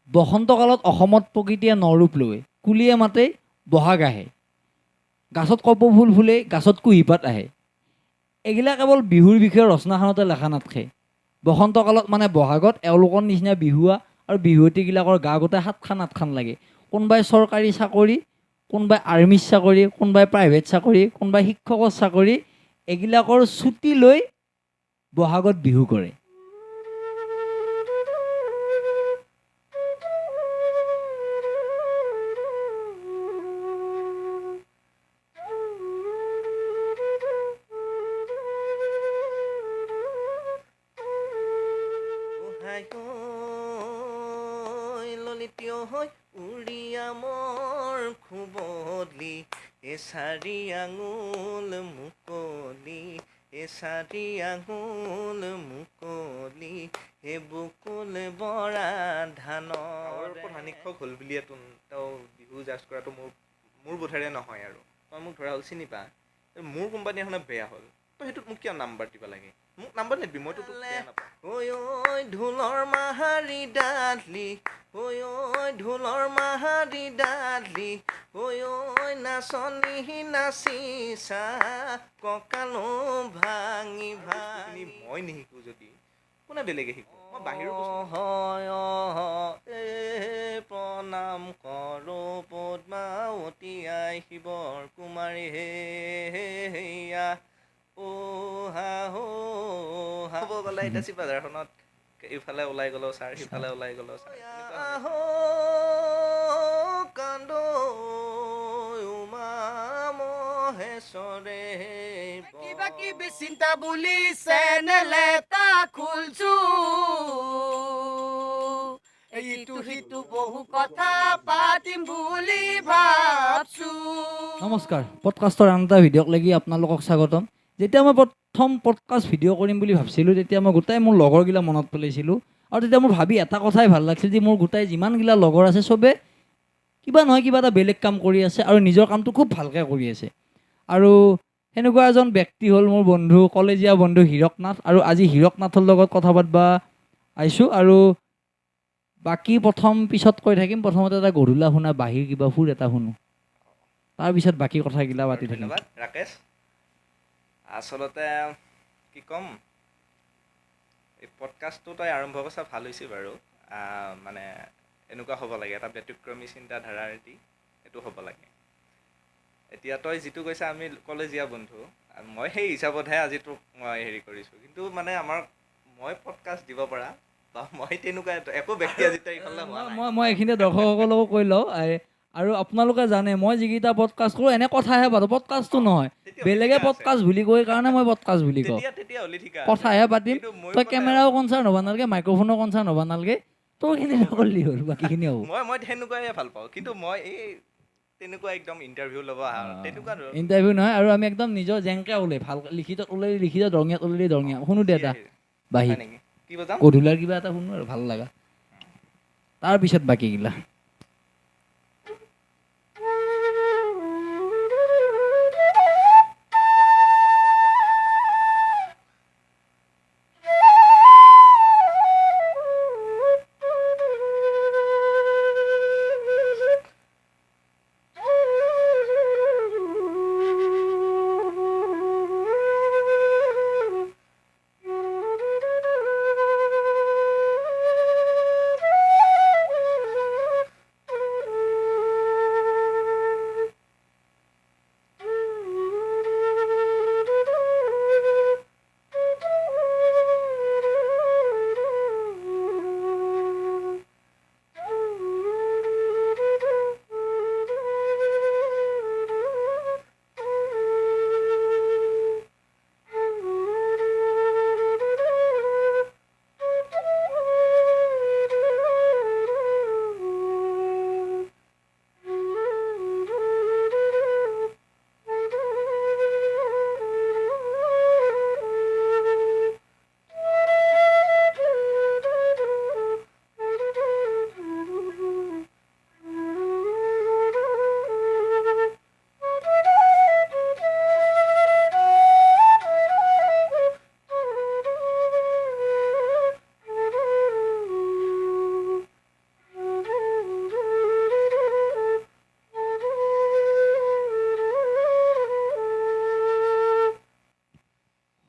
বসন্তকালত অসমত প্ৰকৃতিয়ে নৰূপ লয়, কুলিয়ে মাতে বহাগ আহে, গাছত কপৌফুল ফুলে, গাছত কুঁহিপাত আহে। এইগিলা কেৱল বিহুৰ বিষয়ে ৰচনাখনতে লেখা নাথাকে। বসন্তকালত মানে বহাগত এওঁলোকৰ নিচিনা বিহুৱা আৰু বিহুৱতীগিলাকৰ গা গোটেই সাতখান আঠখান লাগে। কোনোবাই চৰকাৰী চাকৰি, কোনোবাই আৰ্মিৰ চাকৰি, কোনোবাই প্ৰাইভেট চাকৰি, কোনোবাই শিক্ষকৰ চাকৰি, এইগিলাকৰ ছুটি লৈ বহাগত বিহু কৰে। উৰিয়ামৰ খুবলি এচাৰি আঙুল মুকলি, এচাৰি আঙুল মুকলি, হে বুকুল বৰা ধানৰ। প্ৰধান শিক্ষক হ'ল বুলিয়ে তেওঁ বিহু জাজ কৰাটো মোৰ বোধেৰে নহয়। আৰু তই মোক ধৰা হ'ল চিনি পা, মোৰ কোম্পানী এখনে বেয়া হ'ল, তই সেইটোত মোক কিয় নাম্বাৰ দিব লাগে? মোক নাম্বাৰ নিদিবি, মইতো তোক বেয়া নাপাওঁ। ঐ ঐ ঢোলৰ মাহাৰী ডালি, ঐ ঐ ঢোলৰ মাহাৰী ডালি, ঐ ঐ নাচনী নাচিছা কঁকালো ভাঙি ভাঙি। মই নিশিকো যদি কোনে বেলেগে শিকো, মই বাহিৰৰ হয় প্ৰণাম কৰো পদ্মাৱতী আই শিৱৰ কুমাৰী হেয়া ক'ব গ'লে এতিয়া চিপাঝাৰখনত ইফালে ওলাই গ'লো ছাৰ, সিফালে ওলাই গ'লো ছাৰ। কিবা কিবি চিন্তা বুলি চেনেল এটা খুলছো, ইটো সিটো বহু কথা পাতিম বুলি ভাবছো। নমস্কাৰ, পডকাষ্টৰ আন এটা ভিডিঅ'ক লাগি আপোনালোকক স্বাগতম। যেতিয়া মই প্ৰথম পডকাষ্ট ভিডিঅ' কৰিম বুলি ভাবিছিলোঁ, তেতিয়া মই গোটেই মোৰ লগৰগিলা মনত পেলাইছিলোঁ। আৰু তেতিয়া মোৰ ভাবি এটা কথাই ভাল লাগিছিল যে মোৰ গোটেই যিমানগিলা লগৰ আছে চবে কিবা নহয় কিবা এটা বেলেগ কাম কৰি আছে আৰু নিজৰ কামটো খুব ভালকৈ কৰি আছে। আৰু সেনেকুৱা এজন ব্যক্তি হ'ল মোৰ বন্ধু, কলেজীয়া বন্ধু হীৰক নাথ। আৰু আজি হীৰক নাথৰ লগত কথা পাতিব আহিছোঁ। আৰু বাকী পিছত কৈ থাকিম। প্ৰথমতে এটা গধূলা শুনা বাঁহীৰ কিবা সুৰ এটা শুনো, তাৰপিছত বাকী কথাগিলা পাতি থাকিম। ধন্যবাদ ৰাকেশ। আচলতে কি ক'ম, এই পডকাষ্টটো তই আৰম্ভ কৰিছা ভাল হৈছে বাৰু। মানে এনেকুৱা হ'ব লাগে, এটা ব্যতিক্ৰমী চিন্তাধাৰাৰ এটি এইটো হ'ব লাগে। এতিয়া তই যিটো কৈছা আমি কলেজীয়া বন্ধু, মই সেই হিচাপতহে আজি তোক মই হেৰি কৰিছোঁ। কিন্তু মানে মই পডকাষ্ট দিব পৰা বা মই তেনেকুৱা একো ব্যক্তি আজি তই ইফালে হোৱা নাই। মই এইখিনি দৰ্শকসকলকো কৈ লওঁ, আৰু আপোনালোকে জানে মই যিকেইটা পডকাষ্ট কৰোঁ এনে কথাহে পাতোঁ, পডকাষ্টটো নহয়। বেলেগে পডকাষ্ট বুলি কয় কাৰণে মই পডকাষ্ট বুলি কওঁ। কথাহে পাতিম। তই কেমেৰাও কনচাৰ্ণ হ'ব নালাগে, মাইক্ৰফোনো কনচাৰ্ণ হ'ব নালাগে, তোৰখিনি নকৰিলি হ'ল, বাকীখিনি হ'ব। মই সেনেকুৱাই ভাল পাওঁ, কিন্তু মই এই তেনেকুৱা একদম ইণ্টাৰভিউ ল'ব তেনেকুৱা ইণ্টাৰভিউ নহয়, আৰু আমি একদম নিজৰ জেংকে ওলাই ভাল লিখিত ওলাই লিখিত, দৰঙীয়াত ওলাই দৰঙীয়া শুনো দে এটা বাহি গধূলাৰ কিবা এটা শুনো আৰু ভাল লগা, তাৰপিছত বাকীগিলা।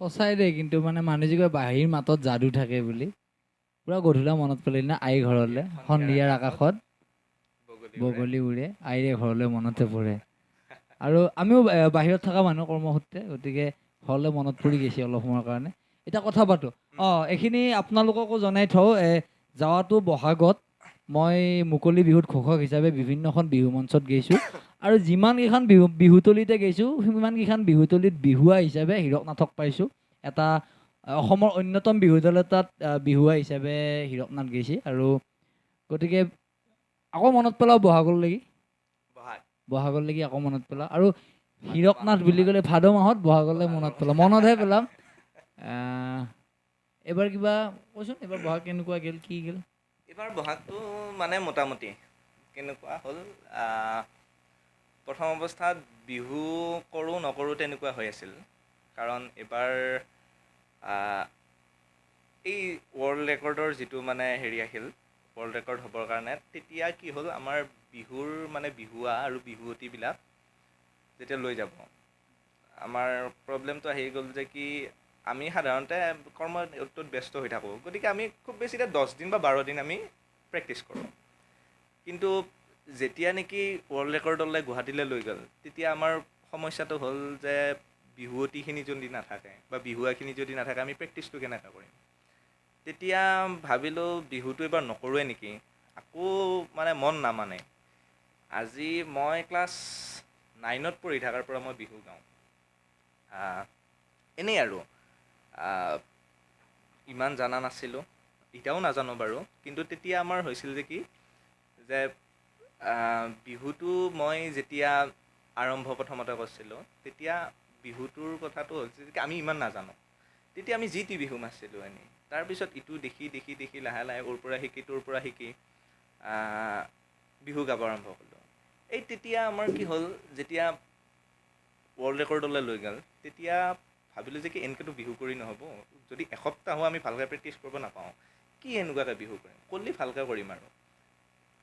সঁচাই দেই, কিন্তু মানে মানুহ যি কয় বাঁহীৰ মাতত যাদু থাকে বুলি, পুৰা গধূলা মনত পেলাই না আই ঘৰলে সন্ধিয়াৰ আকাশত বগলী উৰে, আইৰে ঘৰলৈ মনতে পৰে। আৰু আমিও বাহিৰত থকা মানুহ কৰ্মসূত্ৰে, গতিকে ঘৰলৈ মনত পৰি গৈছে অলপ সময়ৰ কাৰণে। এতিয়া কথা পাতো। এইখিনি আপোনালোককো জনাই থওঁ, যোৱাটো বহাগত মই মুকলি বিহুত ঘোষক হিচাপে বিভিন্নখন বিহু মঞ্চত গৈছোঁ, আৰু যিমানকেইখন বিহুতলিতে গৈছোঁ সিমানকেইখন বিহুতলিত বিহুৱা হিচাপে হীৰক নাথক পাইছোঁ। এটা অসমৰ অন্যতম বিহু দল এটাত বিহুৱা হিচাপে হীৰক নাথ গৈছে। আৰু গতিকে আকৌ মনত পেলাওঁ বহাগলৈকে আকৌ মনত পেলাওঁ। আৰু হীৰক নাথ বুলি ক'লে ভাদ মাহত বহাগলৈ মনত পেলাওঁ, মনতহে পেলাম। এইবাৰ কিবা কচোন, এইবাৰ বহাগ কেনেকুৱা গ'ল, কি গ'ল? এইবাৰ বহাগটো মানে মোটামুটি কেনেকুৱা হ'ল, প্ৰথম অৱস্থাত বিহু কৰোঁ নকৰোঁ তেনেকুৱা হৈ আছিল। কাৰণ এইবাৰ এই ৱৰ্ল্ড ৰেকৰ্ডৰ যিটো মানে হেৰি আহিল, ৱৰ্ল্ড ৰেকৰ্ড হ'বৰ কাৰণে, তেতিয়া কি হ'ল, আমাৰ বিহুৰ মানে বিহুৱা আৰু বিহুৱতীবিলাক যেতিয়া লৈ যাব, আমাৰ প্ৰব্লেমটো আহি গ'ল যে কি আমি সাধাৰণতে কৰ্মটোত ব্যস্ত হৈ থাকোঁ। গতিকে আমি খুব বেছিতে 10 দিন বা 12 দিন আমি প্ৰেক্টিছ কৰোঁ। কিন্তু যেতিয়া নেকি ৱৰ্ল্ড ৰেকৰ্ডলৈ গুৱাহাটীলৈ লৈ গ'ল, তেতিয়া আমাৰ সমস্যাটো হ'ল যে বিহুৱতীখিনি যদি নাথাকে বা বিহুৱাখিনি যদি নাথাকে, আমি প্ৰেক্টিছটো কেনেকৈ কৰিম। তেতিয়া ভাবিলোঁ বিহুটো এবাৰ নকৰোঁৱে নেকি। আকৌ মানে মন নামানে। আজি মই ক্লাছ 9ত পঢ়ি থকাৰ পৰা মই বিহু গাওঁ। এনেই আৰু ইমান জনা নাছিলোঁ, এতিয়াও নাজানো বাৰু। কিন্তু তেতিয়া আমাৰ হৈছিল যে কি, যে বিহুটো মই যেতিয়া আৰম্ভ প্ৰথমতে কৰিছিলোঁ, তেতিয়া বিহুটোৰ কথাটো হৈছে যে আমি ইমান নাজানো। তেতিয়া আমি যি টি বিহু নাচিছিলোঁ এনেই। তাৰপিছত ইটো দেখি দেখি দেখি লাহে লাহে ওৰ পৰা শিকি তোৰ পৰা শিকি বিহু গাব আৰম্ভ কৰিলোঁ। এই তেতিয়া আমাৰ কি হ'ল, যেতিয়া ৱৰ্ল্ড ৰেকৰ্ডলৈ লৈ গ'ল, তেতিয়া ভাবিলোঁ যে কি এনেকৈতো বিহু কৰি নহ'ব। যদি এসপ্তাহো আমি ভালকৈ প্ৰেক্টিছ কৰিব নাপাওঁ, কি এনেকুৱাকৈ বিহু কৰিম, কৰিলে ভালকৈ কৰিম আৰু।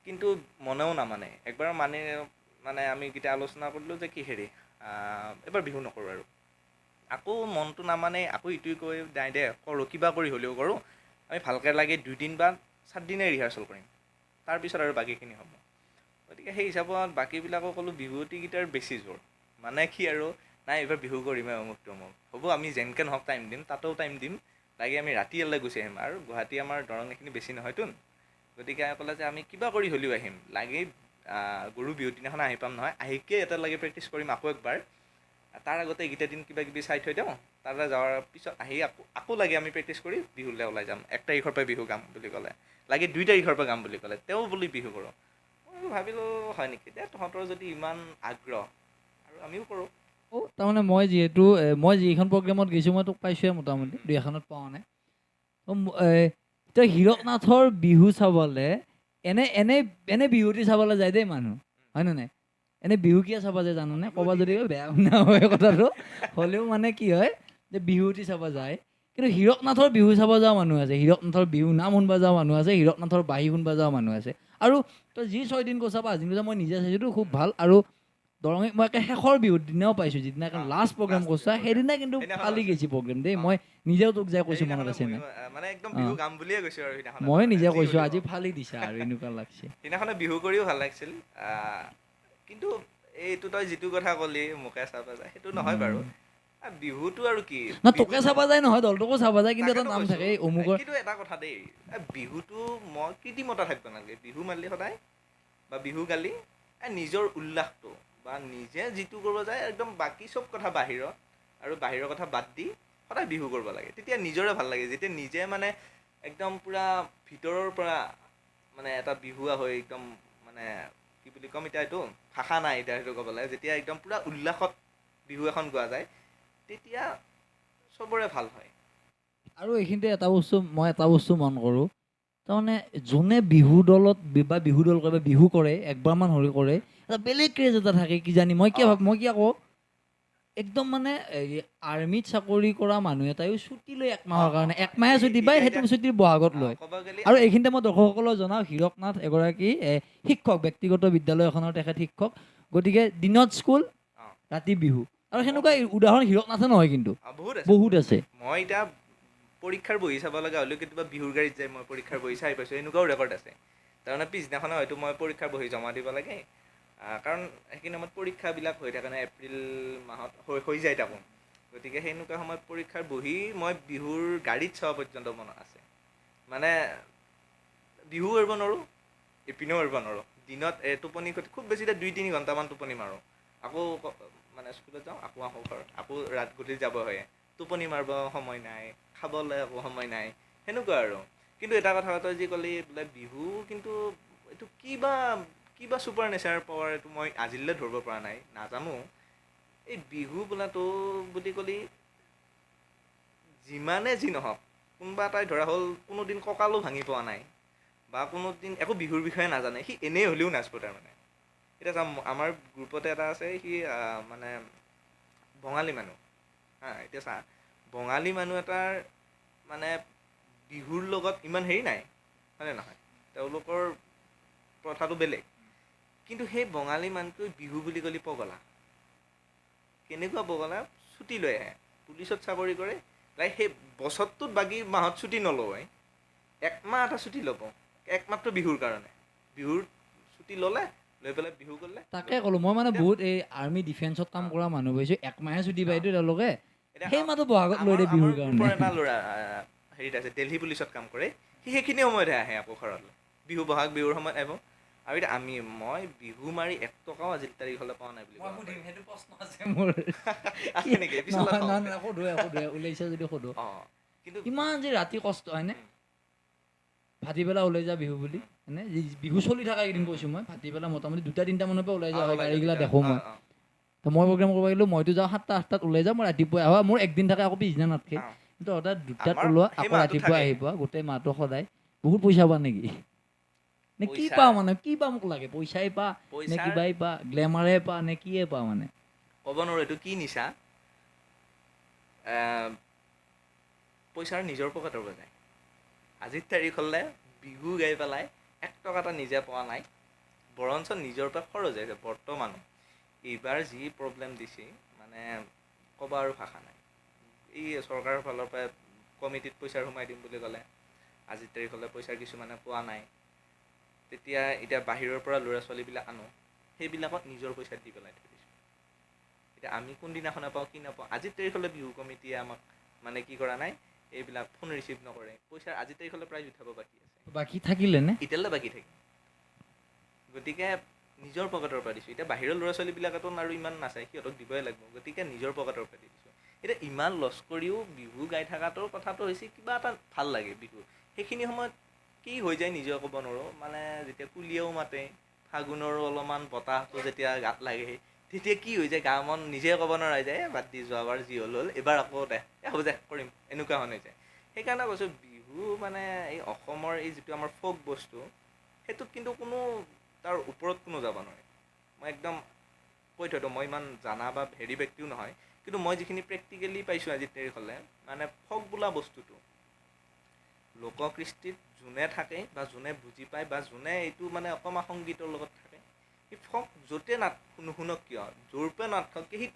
কিন্তু মনেও নামানে। একবাৰ মানে আমি কেতিয়া আলোচনা কৰিলোঁ যে কি হেৰি এবাৰ বিহু নকৰোঁ আৰু। আকৌ মনটো নামানে, আকৌ ইটোৱে কৈ নাই দে কৰোঁ, কিবা কৰি হ'লেও কৰোঁ, আমি ভালকৈ লাগে 2 দিন বা 7 দিনেই ৰিহাৰ্চেল কৰিম, তাৰপিছত আৰু বাকীখিনি হ'ব। গতিকে সেই হিচাপত বাকীবিলাকক ক'লোঁ বিহুৱতীকেইটাৰ বেছি জোৰ, মানে কি আৰু নাই এইবাৰ বিহু কৰিমেই অমুক তমুক, হ'ব আমি যেনেকৈ নহওক টাইম দিম, তাতেও টাইম দিম, লাগে আমি ৰাতিলৈ গুচি আহিম। আৰু গুৱাহাটী আমাৰ দৰং এইখিনি বেছি নহয়তো, গতিকে ক'লে যে আমি কিবা কৰি হ'লেও আহিম, লাগে গৰু বিহুৰ দিনাখন আহি পাম নহয়, আহিকে এটা লাগে প্ৰেক্টিছ কৰিম আকৌ একবাৰ, তাৰ আগতে এইকেইটা দিন কিবা কিবি চাই থৈ দিওঁ, তাৰে যোৱাৰ পিছত আহি আকৌ লাগে আমি প্ৰেক্টিছ কৰি বিহুলৈ ওলাই যাম। 1 তাৰিখৰ পৰা বিহু গাম বুলি ক'লে, লাগে 2 তাৰিখৰ পৰা গাম বুলি ক'লে, তেওঁ বুলি বিহু কৰোঁ। মই ভাবিলোঁ হয় নেকি, দে তহঁতৰ যদি ইমান আগ্ৰহ আৰু আমিও কৰোঁ। তাৰমানে মই যিহেতু মই যিখন প্ৰগ্ৰেমত গৈছোঁ মই তোক পাইছোঁৱে মোটামুটি, 2-1খনত পোৱা নাই। এতিয়া হীৰক নাথৰ বিহু চাবলৈ এনে বিহুৱতী চাবলৈ যায় দেই মানুহ, হয়নে নাই? এনে বিহু কিয় চাব যায় জানোনে? ক'বা যদি বেয়া শুনা হয় কথাটো, হ'লেও মানে কি হয় যে বিহুৱতী চাব যায়। কিন্তু হীৰক নাথৰ বিহু চাব যোৱা মানুহ আছে, হীৰক নাথৰ বিহু নাম শুনবা যোৱা মানুহ আছে, হীৰক নাথৰ বাঁহী শুনবা যোৱা মানুহ আছে। আৰু তই যি 6 দিন কৈছা 5 দিন কৈছা, মই নিজে চাইছিলোঁ, খুব ভাল। আৰু দৰঙে মই একে শেষৰ বিহুৰ দিনাও পাইছোঁ, যিদিনা লাষ্ট প্ৰগ্ৰেম কৰিছা সেইদিনা কিন্তু ফালি গৈছে প্ৰগ্ৰেম দেই। মই নিজেও তোক যাই কৈছোঁ, মনত আছে নে? মানে একদম বিহু গাম বুলিয়ে কৈছোঁ আৰু সেইদিনাখন। মই নিজে কৈছোঁ আজি ফালি দিছা আৰু এনেকুৱা লাগছে। সেইদিনাখনে বিহু কৰিও ভাল লাগিছিল। কিন্তু এইটো তই যিটো কথা ক'লি মোকে চাব যায়, সেইটো নহয় বাৰু। বিহুটো আৰু কি, না তোকে চাবা যায় নহয়, দলটোকো চাবা যায়, কিন্তু এটা নাম থাকে অমুকৰ। কিন্তু এটা কথা দেই, বিহুটো মই কৃত্ৰিমতা থাকিব নালাগে। বিহু মাৰিলে সদায় বা বিহু গালি নিজৰ উল্লাসটো বা নিজে যিটো কৰিব যায়, একদম বাকী চব কথা বাহিৰত আৰু বাহিৰৰ কথা বাদ দি সদায় বিহু কৰিব লাগে, তেতিয়া নিজৰে ভাল লাগে। যেতিয়া নিজে মানে একদম পূৰা ভিতৰৰ পৰা মানে এটা বিহুৱা হৈ একদম মানে কি বুলি ক'ম এতিয়া, এইটো ভাষা নাই এতিয়া সেইটো ক'বলৈ, যেতিয়া একদম পূৰা উল্লাসত বিহু এখন গোৱা যায়, তেতিয়া চবৰে ভাল হয়। আৰু এইখিনিতে মই এটা বস্তু মন কৰোঁ, তাৰমানে যোনে বিহু দলত বা বিহু দল কৰে বা বিহু কৰে একবাৰমান হ'লে কৰে, এটা বেলেগ ক্ৰেজ এটা থাকে কিজানি। মই কিয় কওঁ, একদম মানে আৰ্মিত চাকৰি কৰা মানুহ এটাইও ছুটী লৈ 1 মাহৰ কাৰণে, 1 মাহে ছুটী পায়, সেইটো ছুটী বহাগত লয়। আৰু এইখিনিতে মই দৰ্শকসকলক জনাওঁ, হীৰক নাথ এগৰাকী শিক্ষক, ব্যক্তিগত বিদ্যালয় এখনৰ তেখেত শিক্ষক। গতিকে দিনত স্কুল, ৰাতি বিহু, আৰু সেনেকুৱা উদাহৰণ হীৰক নাথে নহয় কিন্তু বহুত আছে বহুত আছে মই এতিয়া পৰীক্ষাৰ বহি চাব লগা হ'লেও কেতিয়াবা বিহুৰ গাড়ীত যায় মই পৰীক্ষাৰ বহি চাই পাইছোঁ এনেকুৱাও ৰেকৰ্ড আছে তাৰমানে পিছদিনাখনে হয়তো মই পৰীক্ষাৰ বহি জমা দিব লাগে কাৰণ সেইখিনি সময়ত পৰীক্ষাবিলাক হৈ থাকে ন এপ্ৰিল মাহত হৈ যায় থাকোঁ গতিকে সেনেকুৱা সময়ত পৰীক্ষাৰ বহি মই বিহুৰ গাড়ীত চোৱা পৰ্যন্ত মনত আছে মানে বিহু কৰিব নোৱাৰোঁ ইপিনেও কৰিব নোৱাৰোঁ দিনত টোপনি খুব বেছি 2-3 ঘণ্টামান টোপনি মাৰোঁ আকৌ মানে স্কুলত যাওঁ আকৌ আহোঁ ঘৰত আকৌ গধূলি যাব হয় টোপনি মাৰিব সময় নাই খাবলৈ একো সময় নাই সেনেকুৱা আৰু কিন্তু এটা কথা তই যি ক'লি বোলে বিহু কিন্তু এইটো কিবা ছুপাৰ নেচাৰ পাৱাৰ এইটো মই আজিলৈ ধৰিব পৰা নাই নাজানো এই বিহু বোলাটো বুলি ক'লি যিমানে যি নহওক কোনোবা এটাই ধৰা হ'ল কোনোদিন কঁকালো ভাঙি পোৱা নাই বা কোনোদিন একো বিহুৰ বিষয়ে নাজানে সি এনেই হ'লেও নাচব তাৰমানে এতিয়া চাম আমাৰ গ্ৰুপতে এটা আছে সি মানে বঙালী মানুহ এতিয়া চা বঙালী মানুহ এটাৰ মানে বিহুৰ লগত ইমান হেৰি নাই হয়নে নহয় তেওঁলোকৰ প্ৰথাটো বেলেগ কিন্তু সেই বঙালী মানুহটো বিহু বুলি ক'লে পগলা কেনেকুৱা পগলা ছুটি লৈ আহে পুলিচত চাকৰি কৰে লাইক সেই বছৰটোত বাকী মাহত ছুটি নলয় একমাহ এটা ছুটি ল'ব একমাত্ৰ বিহুৰ কাৰণে বিহুৰ ছুটি ল'লে লৈ পেলাই বিহু কৰিলে তাকে ক'লো মই মানে বহুত এই আৰ্মি ডিফেন্সত কাম কৰা মানুহ পাইছোঁ একমাহে ছুটি পাইতো তেওঁলোকে সেই মাহটো বহাগত লৈ দিয়ে বিহুৰ কাৰণে গ্ৰুপৰ এটা ল'ৰা হেৰিত আছে দিল্লী পুলিচত কাম কৰে সি সেইখিনি সময়তহে আহে আকৌ ঘৰলৈ বিহু বহাগ বিহুৰ সময়ত আহিব আৰু এতিয়া মই বিহু মাৰি 1 টকাও আজিৰ তাৰিখলৈ পোৱা নাই বুলি সেইটো প্ৰশ্ন আছে মোৰ আছে নেকি পিছলৈ ওলাইছে যদি সোধো কিন্তু কিমান যে ৰাতি কষ্ট হয়নে ভাটিবেলা ওলাই যা বিহু বুলি হয়নে বিহু চলি থকা কেইদিন কৈছোঁ মই ভাটিবেলা মোটামুটি 2-3টা মানৰ পৰা ওলাই যোৱা হয় গাড়ীগিলা দেখোঁ মই তো মই প্ৰগ্ৰেম কৰিব পাৰিলোঁ মইতো যাওঁ 7টা-8টাত ওলাই যাওঁ মই ৰাতিপুৱাই আহোঁ মোৰ একদিন থাকে আকৌ পিছদিনা নাথাকে কিন্তু হঠাৎ 2টাত ওলোৱা আকৌ ৰাতিপুৱা আহি পোৱা গোটেই মাহটো সদায় বহুত পইচা পা নেকি নে কি পা মানে কি পা মোক লাগে পইচাই পা নে কিবাই পা গ্লেমাৰে পা নে কিয়ে পা মানে ক'ব নোৱাৰোঁ এইটো কি নিচা পইচাৰ নিজৰ পকেটৰ পৰা যায় আজিৰ তাৰিখলৈ বিহু গাই পেলাই 1 টকা এটা নিজে পোৱা নাই বৰঞ্চ নিজৰ পৰা খৰচ হৈছে বৰ্তমান এইবাৰ যি প্ৰব্লেম দিছে মানে ক'ব আৰু ভাষা নাই এই চৰকাৰৰ ফালৰ পৰা কমিটিত পইচা সোমাই দিম বুলি ক'লে আজিৰ তাৰিখলৈ পইচাৰ কিছুমানে পোৱা নাই তেতিয়া এতিয়া বাহিৰৰ পৰা ল'ৰা ছোৱালীবিলাক আনো সেইবিলাকত নিজৰ পইচাত দি পেলাই থৈ দিছোঁ এতিয়া আমি কোনদিনাখনে পাওঁ কি নাপাওঁ আজিৰ তাৰিখলৈ বিহু কমিটিয়ে আমাক মানে কি কৰা নাই এইবিলাক ফোন ৰিচিভ নকৰে পইচা আজিৰ তাৰিখলৈ প্ৰাইজ উঠাব বাকী আছে বাকী থাকিলে নে এতিয়ালৈ বাকী থাকে গতিকে নিজৰ পকেটৰ পৰা দিছোঁ এতিয়া বাহিৰৰ ল'ৰা ছোৱালীবিলাকেতো আৰু ইমান নাচায় সিহঁতক দিবই লাগিব গতিকে নিজৰ পকেটৰ পৰা দি দিছোঁ এতিয়া ইমান লছ কৰিও বিহু গাই থকাটোৰ কথাটো হৈছে কিবা এটা ভাল লাগে বিহু সেইখিনি সময়ত কি হৈ যায় নিজে ক'ব নোৱাৰোঁ মানে যেতিয়া কুলিয়েও মাতে ফাগুনৰো অলপমান বতাহটো যেতিয়া গাত লাগে তেতিয়া কি হৈ যায় গা মন নিজে ক'ব নোৱাৰা যায় বাদ দি যোৱাবাৰ যি হ'ল এবাৰ আকৌ হ'ব দে কৰিম এনেকুৱা হৈ যায় সেইকাৰণে কৈছোঁ বিহু মানে এই অসমৰ এই যিটো আমাৰ ফ'ক বস্তু সেইটোত কিন্তু কোনো তাৰ ওপৰত কোনো যাব নোৱাৰে মই একদম কৈ থৈ দিওঁ মই ইমান জানা বা হেৰি ব্যক্তিও নহয় কিন্তু মই যিখিনি প্ৰেক্টিকেলি পাইছোঁ আজিৰ তাৰিখলৈ মানে ফ'ক বোলা বস্তুটো লোককৃষ্টিত যোনে থাকে বা যোনে বুজি পায় বা যোনে এইটো মানে অসমীয়া সংগীতৰ লগত থাকে সেই ফ'ক য'তে নুশুনক কিয় য'ৰ পৰা নাথাকক সি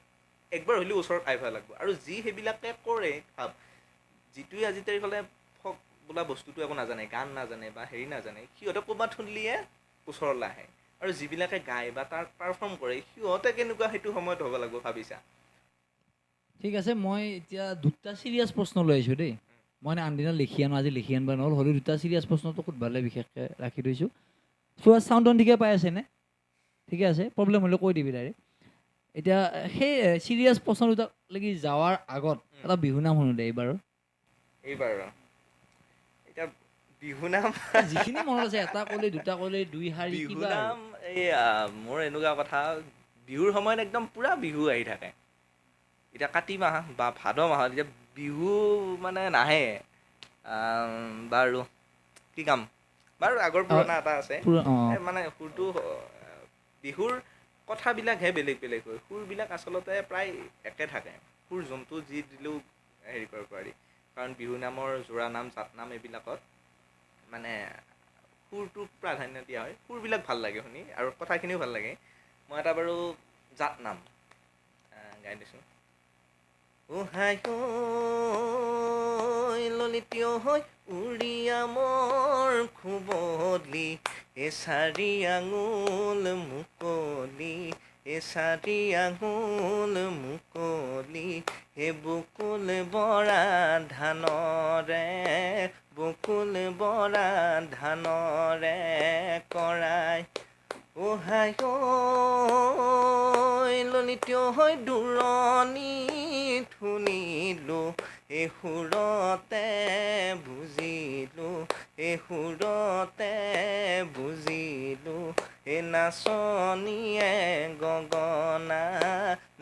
একবাৰ হ'লেও ওচৰত আহিব লাগিব আৰু যি সেইবিলাকে কৰে ভাব যিটোৱে আজিৰ তাৰিখলৈ ফ'ক বোলা বস্তুটো একো নাজানে গান নাজানে বা হেৰি নাজানে সিহঁতে ক'ৰবাত শুনিলে ওচৰলৈ আহে আৰু যিবিলাকে গায় বা তাৰ পাৰফৰ্ম কৰে সিহঁতে কেনেকুৱা সেইটো সময়ত হ'ব লাগিব ভাবিছা ঠিক আছে মই এতিয়া 2টা চিৰিয়াছ প্ৰশ্ন লৈ আহিছোঁ দেই মই আনদিনা লিখি আনো আজি লিখি আনিব নহ'ল হ'লেও 2টা চিৰিয়াছ প্ৰশ্নটো সুধিবলৈ বিশেষকৈ ৰাখি থৈছোঁ চোৱা চাউণ্ড ঠিকে পাই আছেনে ঠিকে আছে প্ৰব্লেম হ'লে কৈ দিবি ডাইৰেক্ট এতিয়া সেই চিৰিয়াছ প্ৰশ্ন দুটালৈকে যোৱাৰ আগত এটা বিহু নাম শুনো দে এইবাৰ এতিয়া বিহু নাম যিখিনি মনত আছে এটা ক'লে 2টা ক'লে 2 শাৰী বিহু কিবা নাম এই মোৰ এনেকুৱা কথা বিহুৰ সময়ত একদম পূৰা বিহু আহি থাকে এতিয়া কাতি মাহ বা ভাদ মাহত এতিয়া বিহু মানে নাহে বাৰু কি কাম বাৰু আগৰ পুৰণা এটা আছে মানে সুৰটো বিহুৰ কথাবিলাকহে বেলেগ বেলেগ হয় সুৰবিলাক আচলতে প্ৰায় একে থাকে সুৰ যোনটো যি দিলেও হেৰি কৰিব পাৰি কাৰণ বিহু নামৰ জোৰা নাম জাত নাম এইবিলাকত মানে সুৰটোক প্ৰাধান্য দিয়া হয় সুৰবিলাক ভাল লাগে শুনি আৰু কথাখিনিও ভাল লাগে মই এটা বাৰু জাত নাম গাই দিছোঁ ওহাই ঐ ললিতীয় হৈ উৰিয়া মোৰ খুবলি চাৰি আঙুল মুকলি চাৰি আঙুল মুকলি বুকুল বৰা ধানৰে বুকুল বৰা ধানৰে কৰাই ওহাই ঐ ললিতীয় হৈ দূৰণি শুনিলোঁ সুৰতে বুজিলোঁ সুৰতে বুজিলোঁ নাচনীয়ে গগনা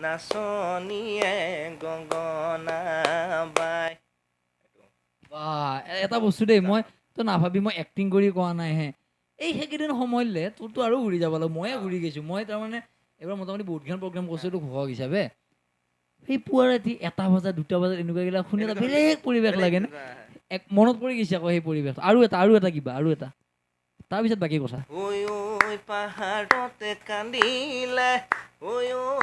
নাচনীয়ে গগনা বাই বাহ এটা বস্তু দেই মই তো নাভাবি মই এক্টিং কৰি কোৱা নাই হে এই সেইকেইদিন সময়লে তোৰতো আৰু ঘূৰি যাব লাগিব ময়ে ঘূৰি গৈছোঁ মই তাৰমানে এইবাৰ মোটামুটি বহুতকেইখন প্ৰগ্ৰেম কৰিছিলোঁ ঘোষক হিচাপে সেই পুৱা ৰাতি 1 বজাত 2 বজাত এনেকুৱাবিলাক শুনি এটা বেলেগ পৰিৱেশ লাগে নে মনত পৰি গৈছে আকৌ সেই পৰিৱেশ আৰু এটা কিবা আৰু এটা তাৰপিছত বাকী কথা ঐ ঐ পাহাৰতে কান্দিলে ঐ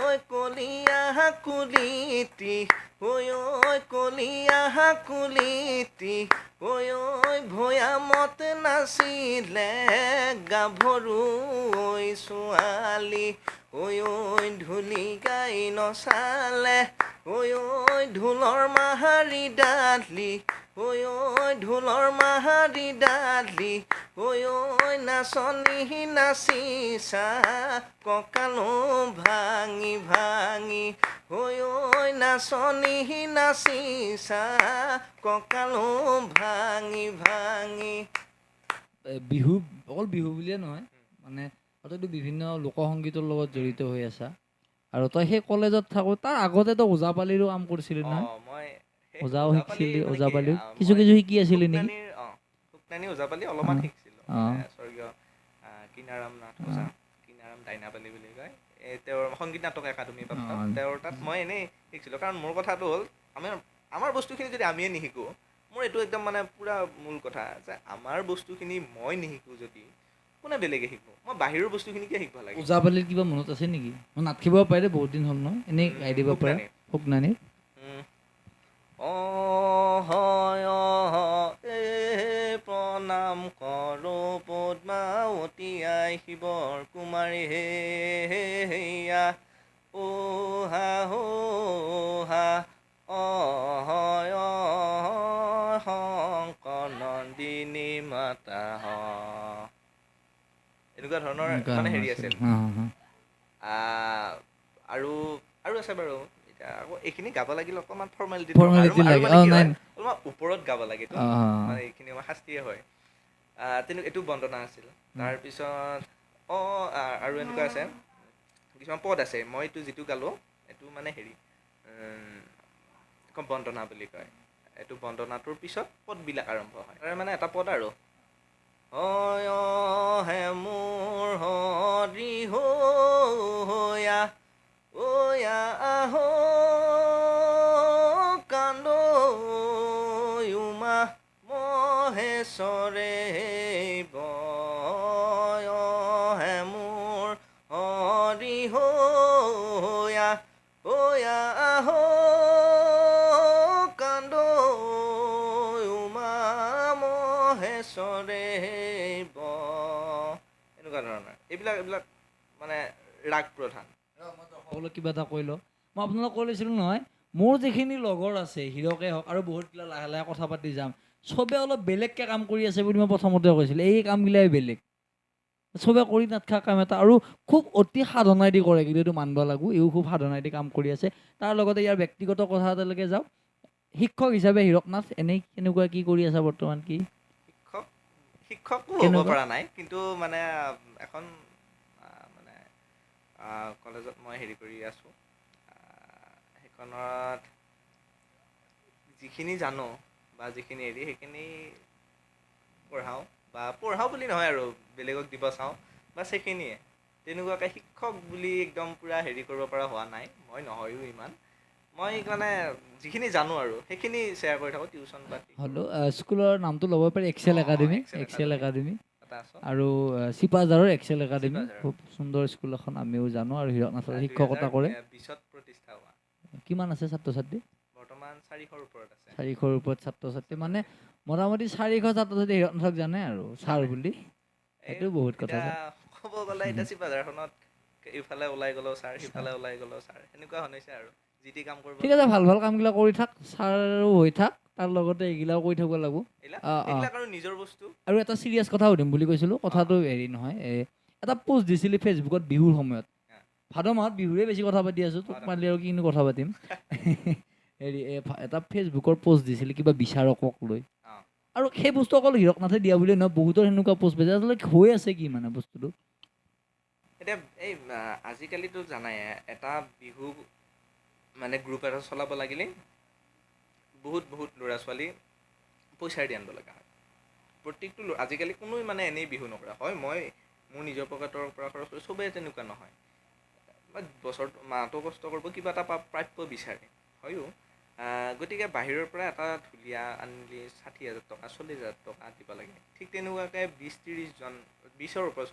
ঐ কলীয়া কুলিতি ঐ ঐ কলীয়া কুলিতি ঐ ঐ ভৈয়ামত নাচিলে গাভৰু ঐ ছোৱালী ঐ ঐ ঢুলি গাই নচালে ঐ ঐ ঢোলৰ মাহাৰি ডালি ঐ ঐ ঢোলৰ মাহাৰি ডালি ঐ ঐ নাচনী নাচিছা কঁকালো ভাঙি ভাঙি ঐ ঐ নাচনী নাচিছা কঁকালো ভাঙি ভাঙি বিহু অকল বিহু বুলিয়ে নহয় মানে তইতো বিভিন্ন লোকসংগীতৰ লগত জড়িত হৈ আছা আৰু তই সেই কলেজত থাকো তাৰ আগতেতো ওজাপালিৰো কাম কৰিছিলি নহয় মই ওজাও শিকিছিলি ওজাপালিও কিছু শিকি আছিলি নেকি শুকনানী ওজাপালি অলপমান শিকিছিলোঁ অঁ স্বৰ্গীয় কিনাৰাম নাথ ওজা কিনাৰাম ডাইনাপালি বুলি কয় তেওঁৰ সংগীত নাটক একাডেমী প্ৰাপ্ত তেওঁৰ তাত মই এনেই শিকিছিলোঁ কাৰণ মোৰ কথাটো হ'ল আমাৰ বস্তুখিনি যদি আমিয়ে নিশিকোঁ মোৰ এইটো একদম মানে পূৰা মূল কথা যে আমাৰ বস্তুখিনি মই নিশিকোঁ যদি কোনে বেলেগে শিকোঁ মই বাহিৰৰ বস্তুখিনি কিয় শিকিব লাগে ওজাপালিৰ কিবা মনত আছে নেকি মই নাটকিব পাৰে বহুত দিন হ'ল ন এনেই গাই দিব পাৰে শুকনানী হয় এ প্ৰণাম কৰোঁ পদ্মাৱতী আই শিৱৰ কুমাৰী হেয়া হা হা হয় শংকৰ নন্দিনী মাতা এনেকুৱা ধৰণৰ মানে হেৰি আছিল আৰু আছে বাৰু এতিয়া আকৌ এইখিনি গাব লাগিলে অকণমান ফৰ্মেলিটি অলপমান ওপৰত গাব লাগে মানে এইখিনি আমাৰ শাস্তিয়ে হয় তেনেকুৱা এইটো বন্দনা আছিল তাৰপিছত আৰু এনেকুৱা আছে কিছুমান পদ আছে মই এইটো যিটো গালোঁ এইটো মানে হেৰি বন্দনা বুলি কয় এইটো বন্দনাটোৰ পিছত পদবিলাক আৰম্ভ হয় তাৰে মানে এটা পদ আৰু হে মোৰ হৰি হৈয়া ঐয়া আহ কান্দোমা মহেশ্বৰে হে মোৰ হৰি হৈয়া ঐয়া আহ কান্দোমা মহেশ্বৰে এনেকুৱা ধৰণৰ এইবিলাক মানে ৰাগ প্ৰধান সকলো কিবা এটা কৈ লওঁ মই আপোনালোক কৈ লৈছিলোঁ নহয় মোৰ যিখিনি লগৰ আছে হিৰকে হওক আৰু বহুতবিলাক লাহে লাহে কথা পাতি যাম চবে অলপ বেলেগকৈ কাম কৰি আছে বুলি মই প্ৰথমতে কৈছিলোঁ এই কামগিলাই বেলেগ চবে কৰি নাথাকা কাম এটা আৰু খুব অতি সাধনাইদি কৰে কিন্তু এইটো মানিব লাগো এইও খুব সাধনাইদি কাম কৰি আছে তাৰ লগতে ইয়াৰ ব্যক্তিগত কথা এটালৈকে যাওক শিক্ষক হিচাপে হীৰক নাথ এনেই কেনেকুৱা কি কৰি আছা বৰ্তমান কি শিক্ষকো হ'ব পৰা নাই কিন্তু মানে এখন মানে কলেজত মই হেৰি কৰি আছোঁ সেইখনত যিখিনি জানো বা যিখিনি হেৰি সেইখিনি পঢ়াওঁ বুলি নহয় আৰু বেলেগক দিব চাওঁ বাছ সেইখিনিয়ে তেনেকুৱাকৈ শিক্ষক বুলি একদম পূৰা হেৰি কৰিব পৰা হোৱা নাই মই নহয়ো ইমান মই মানে যিখিনি জানো আৰু সেইখিনি শ্বেয়াৰ কৰি থাকোঁ টিউশ্যন বা হ'লেও স্কুলৰ নামটো ল'ব পাৰি এক্সেল একাডেমি এটা আছে আৰু চিপাঝাৰৰ এক্সেল একাডেমি খুব সুন্দৰ স্কুল এখন আমিও জানো আৰু হীৰক নাথৰ শিক্ষকতা কৰে 2020 প্ৰতিষ্ঠা হোৱা কিমান আছে ছাত্ৰ ছাত্ৰী? বৰ্তমান 400ৰ ওপৰত আছে। 400ৰ ওপৰত ছাত্ৰ ছাত্ৰী মানে মোটামুটি 400 ছাত্ৰ ছাত্ৰী হীৰক নাথক জানে আৰু ছাৰ বুলি। সেইটো বহুত কথা এতিয়া ছাৰ। ক'ব গ'লে এতিয়া চিপাঝাৰখনত ইফালে ওলাই গ'লো ছাৰ, সিফালে ওলাই গ'লো ছাৰ, সেনেকুৱা হৈছে আৰু যি টি কাম কৰিব। ঠিক আছে, ভাল ভাল কামবিলাক কৰি থাক, ছাৰো হৈ থাক, তাৰ লগতে এইগিলাও কৰি থাকিব লাগিব। এইবিলাক আৰু নিজৰ বস্তু। আৰু এটা চিৰিয়াছ কথা সুধিম বুলি কৈছিলোঁ, কথাটো হেৰি নহয়, এটা পোষ্ট দিছিলি ফেচবুকত বিহুৰ সময়ত। ভাদ মাহত বিহুৰে বেছি কথা পাতি আছোঁ, তোক পালি আৰু কিনো কথা পাতিম। হেৰি এটা ফেচবুকৰ পোষ্ট দিছিলি কিবা বিচাৰকক লৈ, আৰু সেই বস্তু অকল হীৰক নাথে দিয়া বুলি নহয়, বহুতৰ সেনেকুৱা পোষ্ট পাইছে। আচলতে হৈ আছে কি মানে বস্তুটো? এতিয়া এই আজিকালিতো জানাই, এটা বিহু মানে গ্ৰুপ এটা চলাব লাগিলে বহুত ল'ৰা ছোৱালী পইচাৰ দি আনিব লগা হয়। প্ৰত্যেকটো আজিকালি কোনোৱে মানে এনেই বিহু নকৰা হয়। মই মোৰ নিজৰ পকেটৰ পৰা খৰচ কৰি, চবেই তেনেকুৱা নহয়। বছৰ মাহটো কষ্ট কৰিব, কিবা এটা প্ৰাপ্য বিচাৰে, হয়ো। গতিকে বাহিৰৰ পৰা এটা ঢুলীয়া আনিলে 60,000 টকা 40,000 টকা দিব লাগে। ঠিক তেনেকুৱাকৈ 20-30 জন, 20ৰ ওপৰত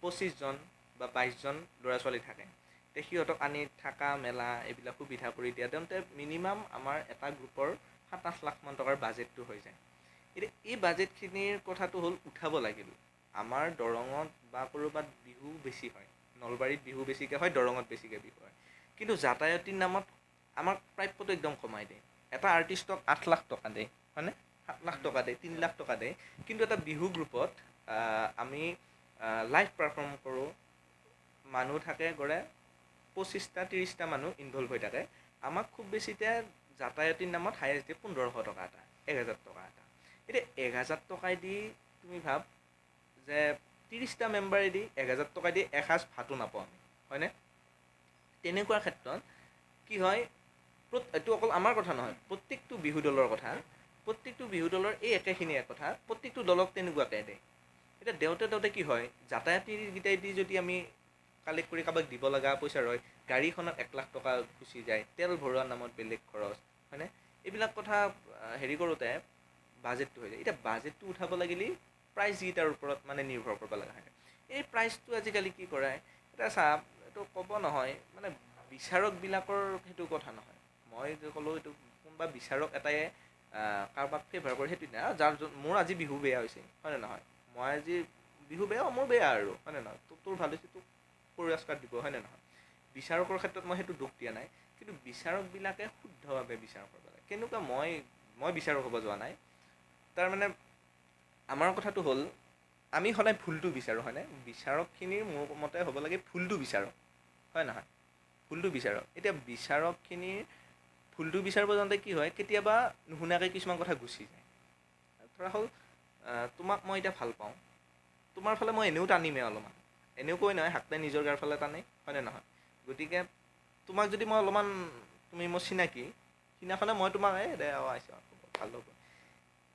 25 জন বা 22 জন ল'ৰা ছোৱালী থাকে। তে সিহঁতক আনি থকা মেলা এইবিলাক সুবিধা কৰি দিয়া তেন্তে মিনিমাম আমাৰ এটা গ্ৰুপৰ 7-8 লাখ মান টকাৰ বাজেটটো হৈ যায়। এতিয়া এই বাজেটখিনিৰ কথাটো হ'ল উঠাব লাগিল। আমাৰ দৰঙত বা ক'ৰবাত বিহু বেছি হয়, নলবাৰীত বিহু বেছিকৈ হয়, দৰঙত বেছিকৈ বিহু হয়, কিন্তু যাতায়তীৰ নামত আমাক প্ৰাপ্যটো একদম কমাই দিয়ে। এটা আৰ্টিষ্টক 8 লাখ টকা দিয়ে, হয়নে? 7 লাখ টকা দিয়ে, 3 লাখ টকা দিয়ে, কিন্তু এটা বিহু গ্ৰুপত আমি লাইভ পাৰফৰ্ম কৰোঁ, মানুহ থাকে গড়ে 25-30টা মানুহ ইনভলভ হৈ থাকে। আমাক খুব বেছিতে যাতায়তীৰ নামত হায়েষ্ট দিয়ে 1500 টকা এটা, 1000 টকা এটা। এতিয়া 1000 টকাই দি তুমি ভাব যে 30টা মেম্বাৰে দি 1000 টকা দি এসাঁজ ভাতো নাপাওঁ আমি, হয়নে? তেনেকুৱা ক্ষেত্ৰত কি হয়, এইটো অকল আমাৰ কথা নহয়, প্ৰত্যেকটো বিহু দলৰ কথা, প্ৰত্যেকটো বিহু দলৰ এই একেখিনিয়ে কথা, প্ৰত্যেকটো দলক তেনেকুৱাকৈ দিয়ে। এতিয়া দেওঁতে কি হয়, যাতায়াতীকেইটাই দি যদি আমি কালেক্ট কৰি কাৰোবাক দিব লগা পইচা ৰয়, গাড়ীখনত 1 লাখ টকা গুচি যায়, তেল ভৰোৱাৰ নামত বেলেগ খৰচ, হয়নে? এইবিলাক কথা হেৰি কৰোঁতে বাজেটটো হৈ যায়। এতিয়া বাজেটটো উঠাব লাগিলে প্ৰাইজকেইটাৰ ওপৰত মানে নিৰ্ভৰ কৰিব লগা হয়। এই প্ৰাইজটো আজিকালি কি কৰে, এতিয়া চা, এইটো ক'ব নহয়, মানে বিচাৰকবিলাকৰ সেইটো কথা নহয়। মই যে ক'লোঁ, এইটো কোনোবা বিচাৰক এটাই কাৰোবাক ফেভাৰ কৰে সেইটো নাই। যাৰ মোৰ আজি বিহু বেয়া হৈছে, হয়নে নহয়? মই আজি বিহু বেয়া, মোৰ বেয়া আৰু, হয়নে নহয়? তোৰ ভাল হৈছে, তোক পুৰস্কাৰ দিব, হয়নে নহয়? বিচাৰকৰ ক্ষেত্ৰত মই সেইটো দুখ দিয়া নাই, কিন্তু বিচাৰকবিলাকে শুদ্ধভাৱে বিচাৰ কৰিব লাগে। কেনেকুৱা, মই বিচাৰক হ'ব যোৱা নাই। তাৰমানে আমাৰ কথাটো হ'ল, আমি সদায় ভুলটো বিচাৰোঁ, হয়নে? বিচাৰকখিনিৰ মোৰ মতে হ'ব লাগে ভুলটো বিচাৰক, হয় নহয়? ভুলটো বিচাৰক। এতিয়া বিচাৰকখিনিৰ ভুলটো বিচাৰিব যাওঁতে কি হয়, কেতিয়াবা নুশুনাকৈ কিছুমান কথা গুচি যায়। ধৰা হ'ল, তোমাক মই এতিয়া ভাল পাওঁ, তোমাৰ ফালে মই এনেও টানিমেই অলপমান, এনেও কৈ নহয়, হাতে নিজৰ গাৰ ফালে টানে, হয়নে নহয়? গতিকে তোমাক যদি মই অলপমান, তুমি মোৰ চিনাকি, সিদিনাখনে মই তোমাক দে আহিছোঁ ভাল হ'ব,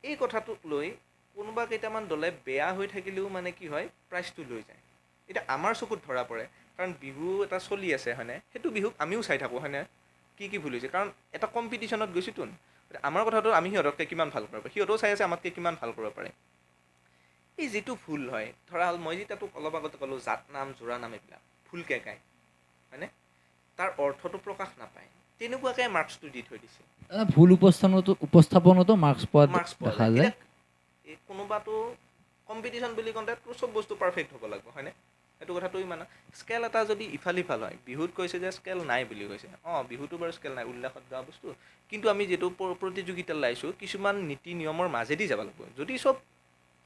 এই কথাটোক লৈ কোনোবা কেইটামান দলে বেয়া হৈ থাকিলেও মানে কি হয়, প্ৰাইজটো লৈ যায়। এতিয়া আমাৰ চকুত ধৰা পৰে, কাৰণ বিহু এটা চলি আছে, হয়নে? সেইটো বিহুক আমিও চাই থাকোঁ, হয়নে? কি ভুল হৈছে, কাৰণ এটা কম্পিটিশ্যনত গৈছোঁতো। আমাৰ কথাটো আমি সিহঁততকৈ কিমান ভাল কৰিব পাৰে, সিহঁতেও চাই আছে আমাতকৈ কিমান ভাল কৰিব পাৰে। এই যিটো ভুল হয়, ধৰা হ'ল মই যেতিয়া তোক অলপ আগতে ক'লোঁ, জাত নাম, জোৰা নাম এইবিলাক ভুলকৈ গায়, হয়নে? তাৰ অৰ্থটো প্ৰকাশ নাপায়, তেনেকুৱাকৈ মাৰ্কছটো দি থৈ দিছে। ভুল উপস্থাপনতো মাৰ্কছ পোৱা দেখা যায়। যায়। এতিয়া এই কোনোবাটো কম্পিটিশ্যন বুলি কওঁতে তোৰ চব বস্তু পাৰফেক্ট হ'ব লাগিব, হয়নে? সেইটো কথাটো ইমান স্কেল এটা যদি ইফাল সিফাল হয়, বিহুত কৈছে যে স্কেল নাই বুলি কৈছে, বিহুটো বাৰু স্কেল নাই, উল্লাসত যোৱা বস্তু, কিন্তু আমি যিটো প্ৰতিযোগিতা লাইছোঁ, কিছুমান নীতি নিয়মৰ মাজেদি যাব লাগিব। যদি চব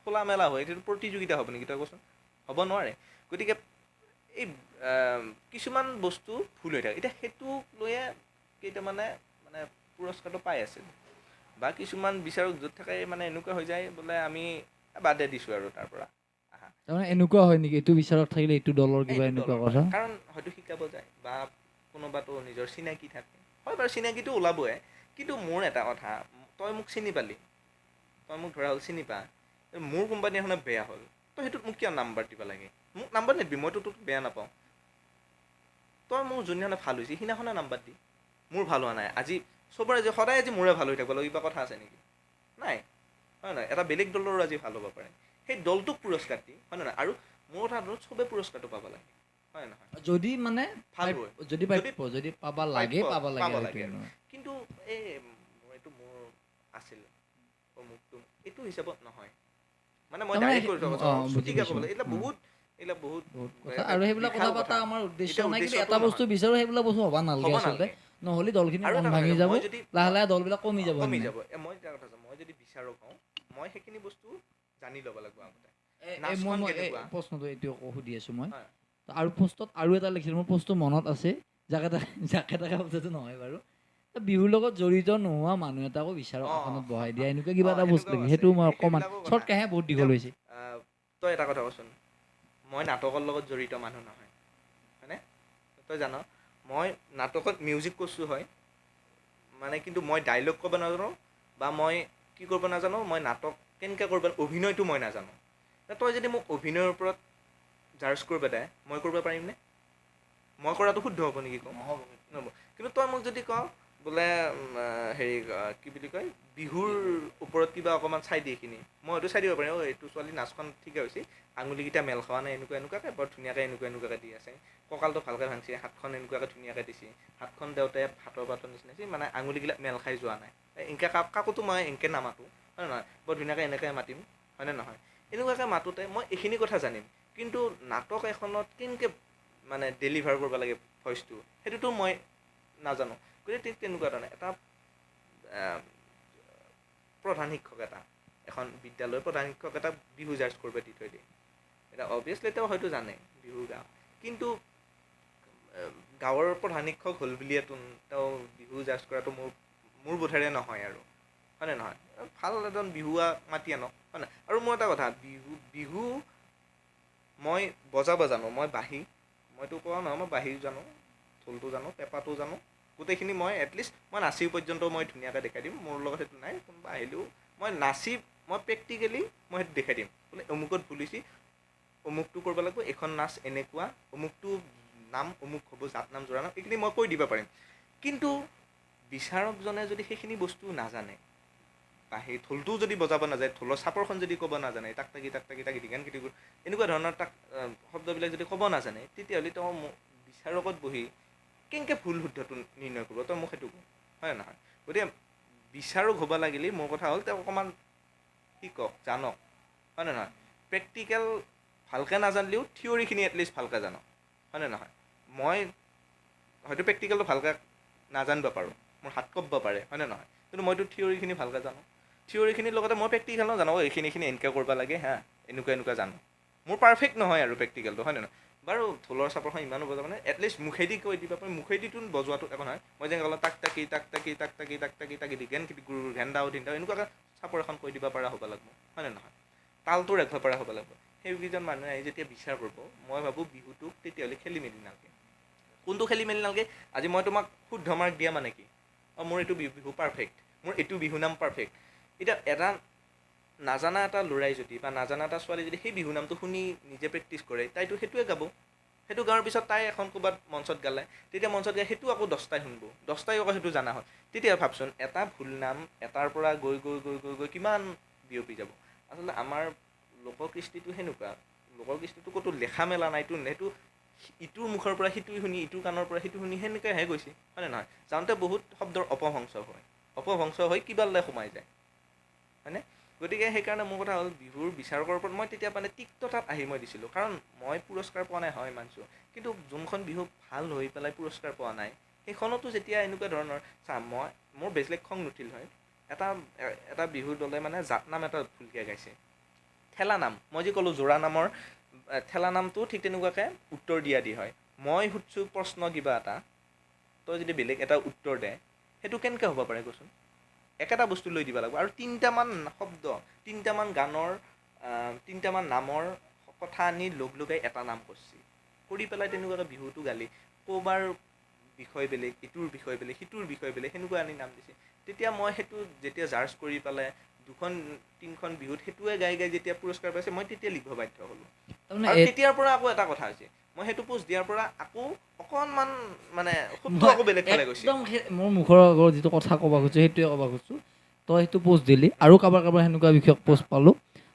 খোলা মেলা হয়, সেইটো প্ৰতিযোগিতা হ'ব নেকি তই কচোন? হ'ব নোৱাৰে। গতিকে এই কিছুমান বস্তু ভুল হৈ থাকে। এতিয়া সেইটোক লৈয়ে কেইটামানে মানে পুৰস্কাৰটো পাই আছিল, বা কিছুমান বিচাৰক য'ত থাকে মানে এনেকুৱা হৈ যায় বোলে আমি বাদে দিছোঁ আৰু তাৰ পৰা আহা। তাৰমানে এনেকুৱা হয় নেকি, এইটো বিচাৰক থাকিলে এইটো দলৰ কিবা এইটো এনেকুৱা দলৰ কথা? কাৰণ হয়তো শিকাব যায়, বা কোনোবাতো নিজৰ চিনাকি থাকে, হয় বাৰু চিনাকিটো ওলাবই, কিন্তু মোৰ এটা কথা, তই মোক চিনি পালি, তই মোক ধৰা হ'ল চিনি পা, মোৰ কোম্পানী এখনে বেয়া হ'ল, তই সেইটোত মোক কিয় নাম্বাৰ দিব লাগে? মোক নাম্বাৰ নিদিবি, মইতো তোক বেয়া নাপাওঁ। তই মোৰ যোনদিনাখনে ভাল হৈছে সিদিনাখনে নাম্বাৰ দি, মোৰ ভাল হোৱা নাই, আজি চবৰে যে সদায় আজি মোৰে ভাল হৈ থাকিব লাগিব, কিবা কথা আছে নেকি? নাই, হয় নহয়? এটা বেলেগ দলৰো আজি ভাল হ'ব পাৰে, সেই দলটোক পুৰস্কাৰ দি, হয় নহয়? আৰু মোৰ কথাটো চবেই পুৰস্কাৰটো পাব লাগে, হয় নহয় যদি মানে ভাল হয়। যদি যদি পাবা লাগে পাবা লাগে আৰু। কিন্তু এই এইটো মোৰ আছিল অমুকটো এইটো হিচাপত নহয় মানে মই ডাইৰেক্ট কৈ থাকোঁ ছুটিকে ক'ব লাগে এইবিলাক বহুত কথা আৰু সেইবিলাক কথা পাতা আমাৰ উদ্দেশ্য এতিয়া নাই, কিন্তু উদ্দেশ্যটো এটা বস্তু নহয়। বিচাৰো সেইবিলাক বস্তু হ'ব নালাগে হ'ব আচলতে, নালাগে। নহ'লে দলখিনি আৰু মন এটা ভাঙি কথা, যাব, মই যদি লাহে লাহে দলবিলাক কমি যাব কমি এনে। যাব মই এটা কথা কৈছোঁ, মই যদি বিচাৰো কওঁ মই সেইখিনি বস্তু জানি ল'ব লাগিব আগতে মই নাচখন কেনেকুৱা প্ৰশ্নটো এইটো সুধি আছো মই। হয়। তো আৰু পোষ্টত আৰু এটা লিখিছিলোঁ, মোৰ পোষ্টটো মনত আছে, জাকে তাকে শব্দটো নহয় বাৰু। তো বিহুৰ লগত জড়িত নোহোৱা মানুহ এটাকো বিচাৰক আসনত বহাই দিয়া, এনেকুৱা কিবা এটা পোষ্ট সেনেকুৱাও লিখি, আছে সেইটো মই অকণমান সেইবিলাকো কথা শ্বৰ্টকাহে বহুত দীঘল হৈছে। তই এটা কথা কচোন, মই নাটকৰ লগত জড়িত মানুহ নহয় হয়নে? তই জান মই নাটকত মিউজিক কৰিছোঁ হয়, মানে কিন্তু মই ডাইলগ ক'ব নাজানো বা মই কি কৰিব নাজানো, মই নাটক কেনেকৈ কৰিব অভিনয়টো মই নাজানো। তই যদি মোক অভিনয়ৰ ওপৰত জাৰ্জ কৰিব দে মই কৰিব পাৰিমনে? মই কৰাটো শুদ্ধ হ'ব নেকি কওঁ? নহ'ব। কিন্তু তই মোক যদি কওঁ বোলে হেৰি কি বুলি কয় বিহুৰ ওপৰত কিবা অকণমান চাই দিয়ে এইখিনি, মই হয়তো চাই দিব পাৰিম, এইটো ছোৱালী নাচখন ঠিকে হৈছে, আঙুলিকেইটা মেল খোৱা নাই এনেকুৱাকৈ বৰ ধুনীয়াকৈ এনেকুৱাকৈ দি আছে, কঁকালটো ভালকৈ ভাঙিছে, হাতখন এনেকুৱাকৈ ধুনীয়াকৈ দিছে, হাতখন দেওঁতে হাতৰ পাতৰ নিচিনা হৈছে, মানে আঙুলিবিলাক মেল খাই যোৱা নাই, এনেকৈ কাকোতো মই এনেকৈ নামাতোঁ হয় নহয়, বৰ ধুনীয়াকৈ এনেকৈ মাতিম হয়নে নহয়? এনেকুৱাকৈ মাতোঁতে মই এইখিনি কথা জানিম, কিন্তু নাটক এখনত কেনেকৈ মানে ডেলিভাৰ কৰিব লাগে ভইচটো সেইটোতো মই নাজানো। গতিকে ঠিক তেনেকুৱা ধৰণে এটা প্ৰধান শিক্ষক এখন বিদ্যালয়ৰ প্ৰধান শিক্ষক এটা বিহু জাৰ্জ কৰিব দি থৈ দিয়ে, এতিয়া অভিয়াছলি তেওঁ হয়তো জানে বিহু গাওঁ, কিন্তু গাঁৱৰ প্ৰধান শিক্ষক হ'ল বুলিয়েতো তেওঁ বিহু জাৰ্জ কৰাটো মোৰ বোধেৰে নহয় আৰু হয়নে নহয়? ভাল এজন বিহুৱা মাতি আনক হয় নাই? আৰু মোৰ এটা কথা, বিহু মই বজাব জানো, মই মইতো কোৱা নহয়, মই বাঁহী জানো, ঢোলটো জানো, পেঁপাটো জানো, গোটেইখিনি মই এটলিষ্ট মই নাচি পৰ্যন্ত মই ধুনীয়াকৈ দেখাই দিম, মোৰ লগত সেইটো নাই, কোনোবা আহিলেও মই নাচি মই প্ৰেক্টিকেলি মই সেইটো দেখাই দিম, বোলে অমুকত ভুলিছি অমুকটো কৰিব লাগিব, এইখন নাচ এনেকুৱা, অমুকটো নাম অমুক হ'ব, জাত নাম জোৰা নাম, এইখিনি মই কৈ দিব পাৰিম। কিন্তু বিচাৰকজনে যদি সেইখিনি বস্তু নাজানে বা সেই ঢোলটোও যদি বজাব নাজানে, ঢোলৰ চাপৰখন যদি ক'ব নাজানে, তাক তাকি দিগান কিটি এনেকুৱা ধৰণৰ তাক শব্দবিলাক যদি ক'ব নাজানে, তেতিয়াহ'লে তেওঁ বিচাৰকত বহি কেনেকৈ ভুল শুদ্ধটো নিৰ্ণয় কৰিব, তই মোক সেইটো কওঁ হয় নহয়? গতিকে বিচাৰক হ'ব লাগিলে মোৰ কথা হ'ল তেওঁ অকণমান শিকক জানক হয়নে নহয়? প্ৰেক্টিকেল ভালকৈ নাজানিলেও থিয়ৰিখিনি এটলিষ্ট ভালকৈ জানক হয়নে নহয়? মই হয়তো প্ৰেক্টিকেলটো ভালকৈ নাজানিব পাৰোঁ, মোৰ হাত কঁপব পাৰে হয়নে নহয়, কিন্তু মইতো থিয়ৰিখিনি ভালকৈ জানো, থিয়ৰিখিনিৰ লগতে মই প্ৰেক্টিকেলো জানো, এইখিনি এনেকৈ কৰিব লাগে হা, এনেকুৱা জানো, মোৰ পাৰফেক্ট নহয় আৰু প্ৰেক্টিকেলটো হয়নে নহয়? বাৰু ঢোলৰ চাপৰখন ইমানো বজাব মানে এটলিষ্ট মুখেদি কৈ দিব পাৰি, মুখেদিতো বজোৱাটো একো নহয়, মই যেনেকৈ ক'লোঁ তাক দি গেন গুৰু ঘেন্দাও ধিন্দাও এনেকুৱাকৈ চাপৰ এখন কৈ দিব পৰা হ'ব লাগিব হয়নে নহয়? তালটো ৰাখিব পৰা হ'ব লাগিব। সেইকেইজন মানুহে আহি যেতিয়া বিচাৰ কৰিব, মই ভাবোঁ বিহুটোক তেতিয়াহ'লে খেলি মেলি নালাগে। কোনটো খেলি মেলি নালাগে? আজি মই তোমাক শুদ্ধ মাৰ্ক দিয়া মানে কি? মোৰ এইটো বিহু পাৰফেক্ট, মোৰ এইটো বিহু নাম পাৰফেক্ট। এতিয়া এটা নাজানা এটা ল'ৰাই যদি বা নাজানা এটা ছোৱালী যদি সেই বিহু নামটো শুনি নিজে প্ৰেক্টিছ কৰে, তাইতো সেইটোৱে গাব, সেইটো গাওৱাৰ পিছত তাই এখন ক'ৰবাত মঞ্চত গালে, তেতিয়া মঞ্চত গাই সেইটো আকৌ 10টাই শুনিব, 10টাই আকৌ সেইটো জানা হয়, তেতিয়া ভাবচোন এটা ভুল নাম এটাৰ পৰা গৈ কিমান বিয়পি যাব। আচলতে আমাৰ লোককৃষ্টিটো সেনেকুৱা, লোককৃষ্টিটো ক'তো লেখা মেলা নাইতো, সেইটো ইটোৰ মুখৰ পৰা সিটোৱে শুনি, ইটোৰ কাণৰ পৰা সিটো শুনি সেনেকৈহে গৈছে হয়নে নহয়? যাওঁতে বহুত শব্দৰ অপভ্ৰংশ হৈ কিবালৈ সোমাই যায় হয়নে? গতিকে সেইকাৰণে মোৰ কথা হ'ল বিহুৰ বিচাৰকৰ ওপৰত মই তেতিয়া মানে তিক্ততাত আহি মই দিছিলোঁ, কাৰণ মই পুৰস্কাৰ পোৱা নাই হয় মানিছোঁ, কিন্তু যোনখন বিহু ভাল হৈ পেলাই পুৰস্কাৰ পোৱা নাই সেইখনতো যেতিয়া এনেকুৱা ধৰণৰ মোৰ বেলেগ খং নুঠিল হয়, এটা বিহুৰ দলে মানে জাত নাম এটা ভুলকৈ গাইছে, ঠেলা নাম, মই যে ক'লোঁ জোৰা নামৰ ঠেলা নামটো ঠিক তেনেকুৱাকৈ উত্তৰ দিয়া হয়, মই সুধিছোঁ প্ৰশ্ন কিবা এটা, তই যদি বেলেগ এটা উত্তৰ দে সেইটো কেনেকৈ হ'ব পাৰে কচোন? একেটা বস্তু লৈ দিব লাগিব আৰু তিনিটামান শব্দ, তিনিটামান গানৰ তিনিটামান নামৰ কথা আনি লগাই এটা নাম কৰি পেলাই তেনেকুৱাকৈ বিহুটো গালি, ক'ৰবাৰ বিষয় বেলেগ, ইটোৰ বিষয় বেলেগ, সিটোৰ বিষয় বেলেগ, সেনেকুৱা আনি নাম দিছে। তেতিয়া মই সেইটো যেতিয়া জাৰ্জ কৰি পেলাই 2-3খন বিহুত সেইটোৱে গাই যেতিয়া পুৰস্কাৰ পাইছে, মই তেতিয়া লিখিব বাধ্য হ'লোঁ। আৰু তেতিয়াৰ পৰা আকৌ এটা কথা হৈছে, মই সেইটো পোষ্ট দিয়াৰ পৰা আকৌ অকণমান মানে শব্দ আকৌ বেলেগ ফালে গৈছে। একদম মোৰ মুখৰ আগৰ যিটো কথা ক'ব খুজিছোঁ সেইটোৱে ক'ব খুজিছোঁ, তই সেইটো পোষ্ট দিলি আৰু কাৰোবাৰ সেনেকুৱা বিষয়ক পোষ্ট পালোঁ,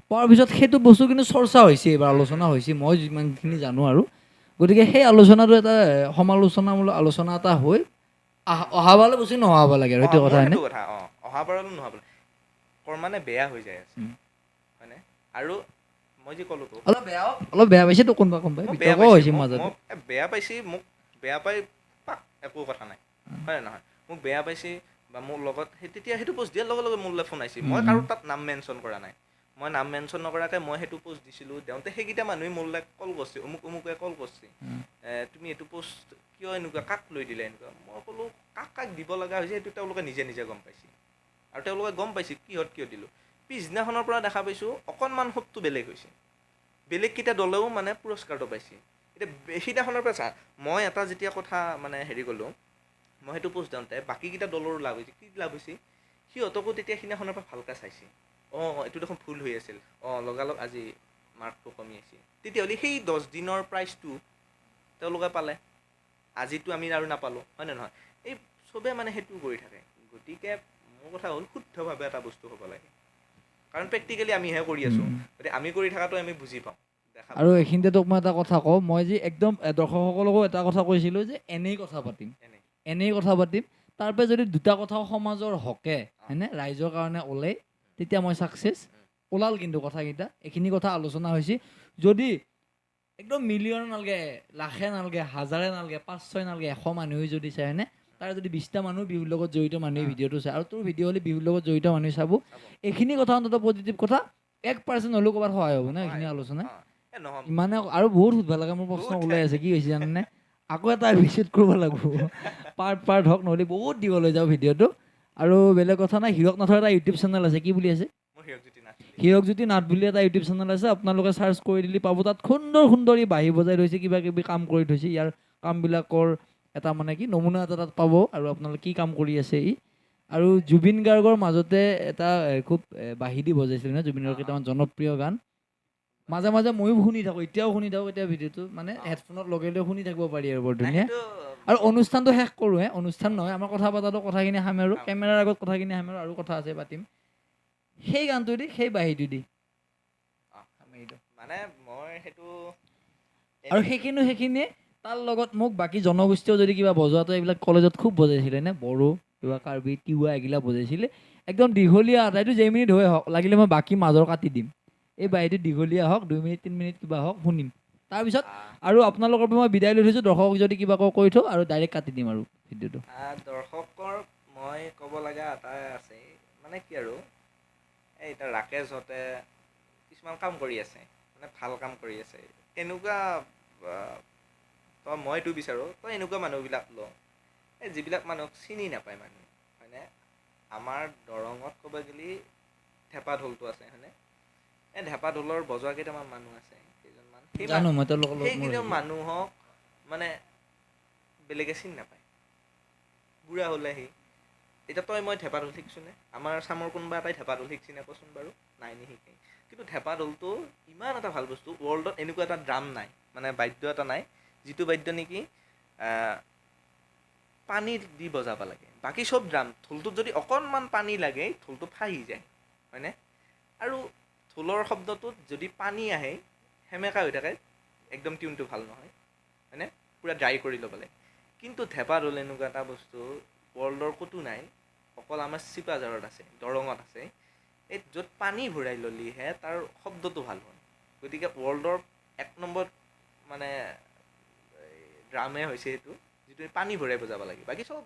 পোৱাৰ পিছত সেইটো বস্তু কিন্তু চৰ্চা হৈছে, এইবাৰ আলোচনা হৈছে, মই যিমানখিনি জানো আৰু গতিকে সেই আলোচনাটো এটা সমালোচনামূলক আলোচনা এটা হৈ অহাবাৰলৈ বস্তু নহ'ব লাগে আৰু সেইটো কথা হয়নে সেইটো কথা অহাবাৰলৈ নহ'ব মানে বেয়া হৈ যায় আছে হয়নে আৰু মই যে ক'লো তোক অলপ বেয়া পাইছেতো কোনোবাই মোক বেয়া বিতৰ্কও হৈছে পাইছে মাজতে মোক বেয়া পাইছে মোক বেয়া পাই পাক একো কথা নাই হয় নহয় মোক বেয়া পাইছে বা মোৰ লগত তেতিয়া সেইটো পোষ্ট দিয়াৰ লগে লগে মোলৈ ফোন আহিছে মই কাৰো তাত নাম মেনশ্যন কৰা নাই মই নাম মেনশ্যন নকৰাকৈ মই সেইটো পোষ্ট দিছিলোঁ দেওঁতে সেইকেইটা মানুহে মোলৈ কল কৰিছে অমুকে কল কৰিছে তুমি এইটো পোষ্ট কিয় এনেকুৱা কাক লৈ দিলে এনেকুৱা মই ক'লোঁ কাক দিব লগা হৈছে সেইটো তেওঁলোকে নিজে নিজে গম পাইছে আৰু তেওঁলোকে গম পাইছে কিয় দিলোঁ পিছদিনাখনৰ পৰা দেখা পাইছোঁ অকণমান সোঁতটো বেলেগ হৈছে বেলেগকেইটা দলেও মানে পুৰস্কাৰটো পাইছে এতিয়া সেইদিনাখনৰ পৰা চা মই এটা যেতিয়া কথা মানে হেৰি ক'লোঁ মই সেইটো পোষ্ট দিওঁতে বাকীকেইটা দলৰো লাভ হৈছে কি লাভ হৈছে সিহঁতকো তেতিয়া সেইদিনাখনৰ পৰা ভালকৈ চাইছে এইটো দেখোন ভুল হৈ আছিল লগালগ আজি মাৰ্কটো কমি আছে তেতিয়াহ'লে সেই 10 দিনৰ প্ৰাইজটো তেওঁলোকে পালে আজিতো আমি আৰু নাপালোঁ হয়নে নহয় এই চবে মানে সেইটো কৰি থাকে গতিকে মোৰ কথা হ'ল শুদ্ধভাৱে এটা বস্তু হ'ব লাগে কাৰণ প্ৰেক্টিকেলি আমিহে কৰি আছোঁ গতিকে আমি কৰি থকাটো আমি বুজি পাওঁ আৰু এইখিনিতে তোক মই এটা কথা কওঁ মই যে একদম দৰ্শকসকলকো এটা কথা কৈছিলোঁ যে এনেই কথা পাতিম তাৰপৰা যদি দুটা কথাও সমাজৰ হকে হয়নে ৰাইজৰ কাৰণে ওলাই তেতিয়া মই ছাকচেছ ওলাল কিন্তু কথাকেইটা এইখিনি কথা আলোচনা হৈছে যদি একদম মিলিয়ন নালাগে লাখে নালাগে হাজাৰে নালাগে 5-6 নালাগে 100 মানুহে যদি চাই হয়নে তাৰ যদি 20টা মানুহ বিহুৰ লগত জড়িত মানুহে ভিডিঅ'টো চায় আৰু তোৰ ভিডিঅ' হ'লে বিহুৰ লগত জড়িত মানুহে চাব এইখিনি কথা অন্তত পজিটিভ কথা 1% হ'লেও ক'ৰবাত সহায় হ'ব না এইখিনি আলোচনা ইমানে আৰু বহুত সুধিব লাগে মোৰ প্ৰশ্ন ওলাই আছে কি হৈছে জানানে আকৌ এটা ভিজিট কৰিব লাগিব পাৰ্ট হওক নহ'লে বহুত দীঘলৈ যাওঁ ভিডিঅ'টো আৰু বেলেগ কথা নাই হীৰক নাথৰ এটা ইউটিউব চেনেল আছে কি বুলি আছে হীৰকজ্যোতি নাথ বুলি এটা ইউটিউব চেনেল আছে আপোনালোকে চাৰ্চ কৰি দিলে পাব তাত সুন্দৰ ই বাঁহী বজাই থৈছে কিবা কিবি কাম কৰি থৈছে ইয়াৰ কামবিলাকৰ এটা মানে কি নমুনা এটা তাত পাব আৰু আপোনালোকে কি কাম কৰি আছে আৰু জুবিন গাৰ্গৰ মাজতে এটা খুব বাঁহী দি বজাইছিল ন জুবিন গাৰ্গৰ কেইটামান জনপ্ৰিয় গান মাজে মাজে ময়ো শুনি থাকোঁ এতিয়াও শুনি থাকোঁ এতিয়া ভিডিঅ'টো মানে হেডফোনত লগাই লৈ শুনি থাকিব পাৰি আৰু বৰ ধুনীয়া আৰু অনুষ্ঠানটো শেষ কৰোঁ অনুষ্ঠান নহয় আমাৰ কথা পতাটো কথাখিনি সামৰো কেমেৰাৰ আগত কথাখিনি সামৰো আৰু কথা আছে পাতিম সেই গানটো দি সেই বাঁহীটো দি মানে মই সেইটো আৰু সেইখিনিয়ে তাৰ লগত মোক বাকী জনগোষ্ঠীও যদি কিবা বজোৱাটো এইবিলাক কলেজত খুব বজাইছিলে নে বড়ো কিবা কাৰ্বি তিৱা এইগিলা বজাইছিলে একদম দীঘলীয়া আটাইটো যেই মিনিট হৈ হওক লাগিলে মই বাকী মাজৰ কাটি দিম এই বাঁহীটো দীঘলীয়া হওক 2 মিনিট 3 মিনিট কিবা হওক শুনিম তাৰপিছত আৰু আপোনালোকৰ পৰা মই বিদায় লৈ থৈছোঁ দৰ্শকক যদি কিবা কৈ থওঁ আৰু ডাইৰেক্ট কাটি দিম আৰু ভিডিঅ'টো দৰ্শকৰ মই ক'ব লগা এটাই আছে মানে কি আৰু এই এতিয়া ৰাকেশহঁতে কিছুমান কাম কৰি আছে মানে ভাল কাম কৰি আছে এনেকুৱা তই মই এইটো বিচাৰোঁ তই এনেকুৱা মানুহবিলাক ল এই যিবিলাক মানুহক চিনি নাপায় মানুহ হয়নে আমাৰ দৰঙত ক'ব গ'লে ঢেপা ঢোলটো আছে হয়নে এই ঢেপা ঢোলৰ বজোৱা কেইটামান মানুহ আছে কেইজনমান সেইকেইজন মানুহক মানে বেলেগে চিনি নাপায় বুঢ়া হ'লে এতিয়া তই মই ঢেপা ঢোল শিকছোঁনে আমাৰ চামৰ কোনোবা এটাই ঢেপা ঢোল শিকছি নে কচোন বাৰু নাই নিশিকে কিন্তু ঢেপা ঢোলটো ইমান এটা ভাল বস্তু ৱৰ্ল্ডত এনেকুৱা এটা ড্ৰাম নাই মানে বাদ্য এটা নাই যিটো বাদ্য নেকি পানী দি বজাব লাগে বাকী চব ড্ৰাম ঢোলটোত যদি অকণমান পানী লাগে ঢোলটো ফাহি যায় হয়নে আৰু ঢোলৰ শব্দটোত যদি পানী আহে সেমেকা হৈ থাকে একদম টিউনটো ভাল নহয় হয়নে পূৰা ড্ৰাই কৰি ল'ব লাগে কিন্তু ঢেপা ঢোল এনেকুৱা এটা বস্তু ৱৰ্ল্ডৰ ক'তো নাই অকল আমাৰ চিপাঝাৰত আছে দৰঙত আছে এই য'ত পানী ভৰাই ল'লিহে তাৰ শব্দটো ভাল হয় গতিকে ৱৰ্ল্ডৰ 1 নম্বৰ মানে ড্ৰামে হৈছে সেইটো যিটো পানী ভৰাই বজাব লাগে বাকী চব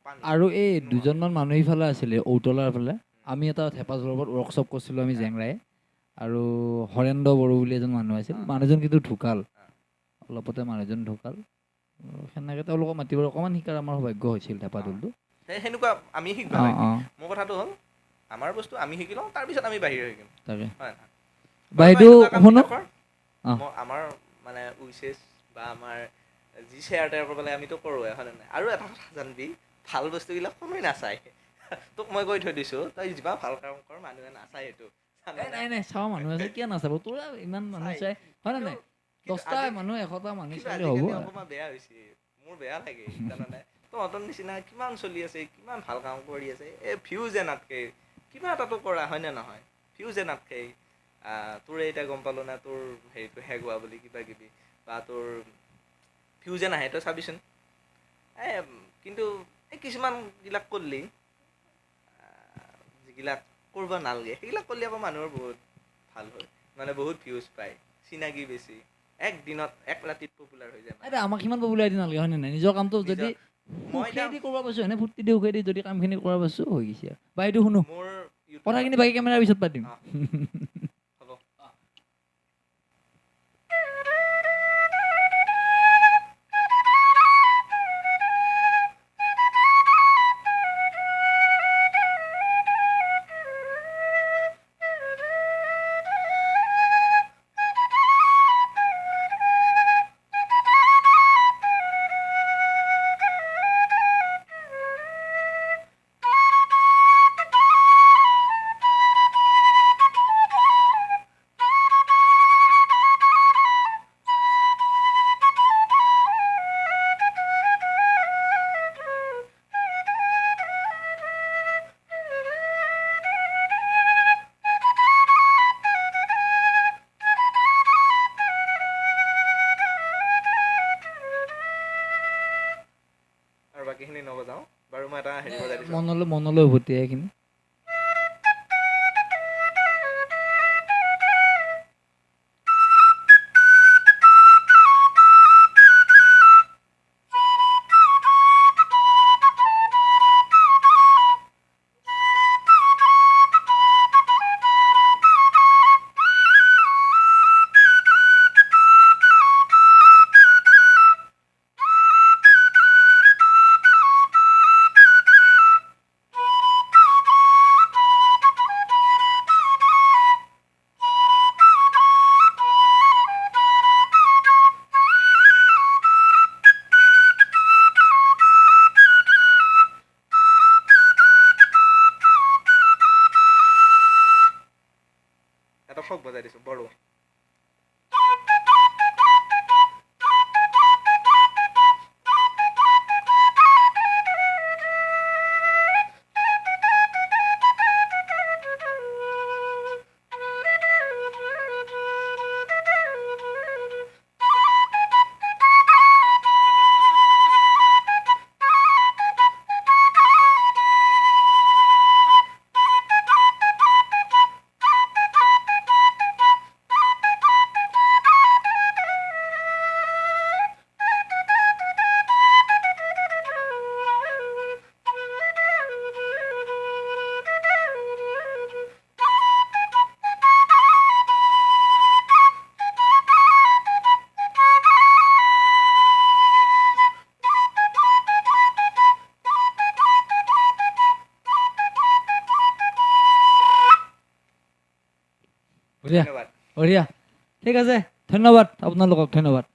পানী আৰু এই দুজনমান মানুহ ইফালে আছিলে ঔতলাৰ ফালে আমি এটা ঢেপা ঢোলৰ ওপৰত ৱৰ্কশ্বপ কৰিছিলোঁ আমি জেংৰাই আৰু হৰেন্দ্ৰ বড়ো বুলি এজন মানুহ আছিল মানুহজন কিন্তু ঢুকাল অলপতে মানুহজন ঢুকাল সেনেকৈ তেওঁলোকক মাতিবলৈ অকণমান শিকাৰ আমাৰ সৌভাগ্য হৈছিল ঢেপা ঢোলটো সেনেকুৱা আমি শিকিব লাগে মোৰ কথাটো হ'ল আমাৰ বস্তু আমি শিকি লওঁ তাৰপিছত আমি বাহিৰ শিকিম তাকে হয় বাইদেউ শুনক আমাৰ মানে উইচেছ বা আমাৰ যি শ্বেয়াৰ টেয়াৰ কৰিব লাগে আমিতো কৰোঁৱে হয় নাই আৰু এটা কথা জানিবি ভাল বস্তুবিলাক কোনোৱে নাচায় তোক মই কৈ থৈ দিছোঁ তই যিমান ভাল কাম কৰ মানুহে নাচায় সেইটো নাই চাওঁ মানুহ আছে কিয় নাচাব তোৰ ইমান মানুহ চাই হয় নে নাই 10টা মানুহ 100টা মানুহ চালে হ'ব অকণমান বেয়া হৈছে মোৰ বেয়া লাগে জানানে তহঁতৰ নিচিনা কিমান চলি আছে কিমান ভাল কাম কৰি আছে এই ভিউজে নাতকে কিবা এটাতো কৰা হয়নে নহয় ভিউজে নাতকে তোৰে এতিয়া গম পালোঁ না তোৰ হেৰিটো হেগুৱা বুলি কিবা কিবি বা তোৰ ভিউজে নাহে তই চাবিচোন কিন্তু এই কিছুমান গিলাক কৰলি যিগিলাক কৰিব নালাগে সেইগিলাক কৰলি আকৌ মানুহৰ বহুত ভাল হয় মানে বহুত ভিউজ পায় চিনাকি বেছি একদিনত এক ৰাতিত পপুলাৰ হৈ যায় আৰে আমাক সিমান পপুলাৰিটি নালাগে হয়নে নাই নিজৰ কামটো যদি মই সুখেদি কৰিব পাৰছোঁ এনে ফূৰ্তি দি সুখেদি যদি কামখিনি কৰিব পাৰছোঁ হৈ গৈছে আৰু বা এইটো শুনো মোৰ কথাখিনি বাকী কেমেৰাৰ পিছত পাতিম হ'ব আৰু বাকীখিনি নবজাওঁ বাৰু মই এটা হেৰি বজাই দিছোঁ মনলৈ উভতি এইখিনি এটা ফক বজাই দিছোঁ বড়ো বঢ়িয়া ধন্যবাদ বঢ়িয়া ঠিক আছে ধন্যবাদ আপোনালোকক ধন্যবাদ